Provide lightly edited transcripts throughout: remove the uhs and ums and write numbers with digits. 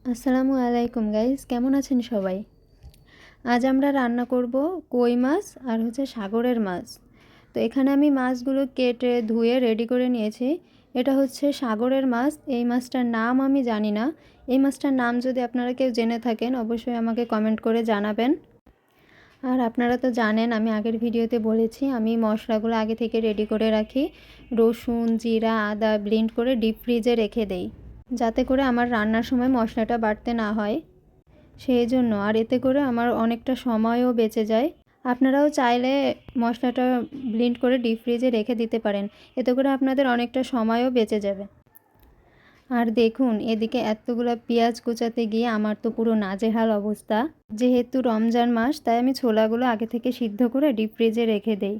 আসসালামু আলাইকুম গাইস, কেমন আছেন সবাই? আজ আমরা রান্না করব কই মাছ আর সাগরের মাছ। তো এখানে আমি মাছগুলো কেটে ধুয়ে রেডি করে নিয়েছি। এটা হচ্ছে সাগরের মাছ। এই মাছটার নাম আমি জানি না। এই মাছটার নাম যদি আপনারা কেউ জেনে থাকেন অবশ্যই আমাকে কমেন্ট করে জানাবেন। আর আপনারা তো জানেন, আমি আগের ভিডিওতে বলেছি আমি মশলাগুলো আগে থেকে রেডি করে রাখি। রসুন, জিরা, আদা ব্লেন্ড করে ডিপ ফ্রিজে রেখে দেই, যাতে করে আমার রান্নার সময় মশলাটা বাটতে না হয়। সেই জন্য আর এতে করে আমার অনেকটা সময়ও বেঁচে যায়। আপনারাও চাইলে মশলাটা ব্লেন্ড করে ডিপ ফ্রিজে রেখে দিতে পারেন, এতে করে আপনাদের অনেকটা সময়ও বেঁচে যাবে। আর দেখুন, এদিকে এতগুলো পেঁয়াজ কুচাতে গিয়ে আমার তো পুরো নাজেহাল অবস্থা। যেহেতু রমজান মাস, তাই আমি ছোলাগুলো আগে থেকে সিদ্ধ করে ডিপ ফ্রিজে রেখে দেই,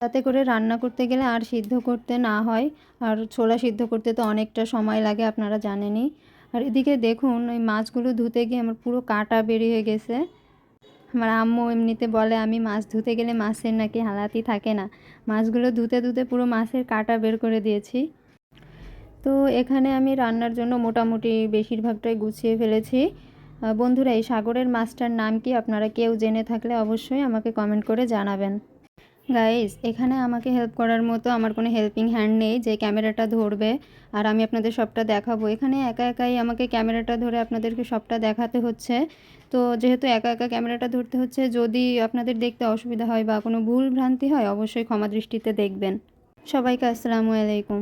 তাতে করে রান্না করতে গেলে আর সিদ্ধ করতে না হয়। আর ছোলা সিদ্ধ করতে তো অনেকটা সময় লাগে, আপনারা জানেনই। আর এদিকে দেখুন, ওই মাছগুলো ধুতে গিয়ে আমার পুরো কাঁটা বেরিয়ে গেছে। আমার আম্মু এমনিতে বলে আমি মাছ ধুতে গেলে মাছের নাকি হালাতি থাকে না। মাছগুলো ধুতে ধুতে পুরো মাছের কাঁটা বের করে দিয়েছি। তো এখানে আমি রান্নার জন্য মোটামুটি বেশিরভাগটাই গুছিয়ে ফেলেছি। বন্ধুরা, এই সাগরের মাছটার নাম কি আপনারা কেউ জেনে থাকলে অবশ্যই আমাকে কমেন্ট করে জানাবেন। গাইস, এখানে আমাকে হেল্প করার মতো আমার কোনো হেল্পিং হ্যান্ড নেই যে ক্যামেরাটা ধরবে আর আমি আপনাদের সবটা দেখাবো। এখানে একা একাই আমাকে ক্যামেরাটা ধরে আপনাদেরকে সবটা দেখাতে হচ্ছে। তো যেহেতু একা একা ক্যামেরাটা ধরতে হচ্ছে, যদি আপনাদের দেখতে অসুবিধা হয় বা কোনো ভুল ভ্রান্তি হয় অবশ্যই ক্ষমা দৃষ্টিতে দেখবেন। সবাইকে আসসালামু আলাইকুম।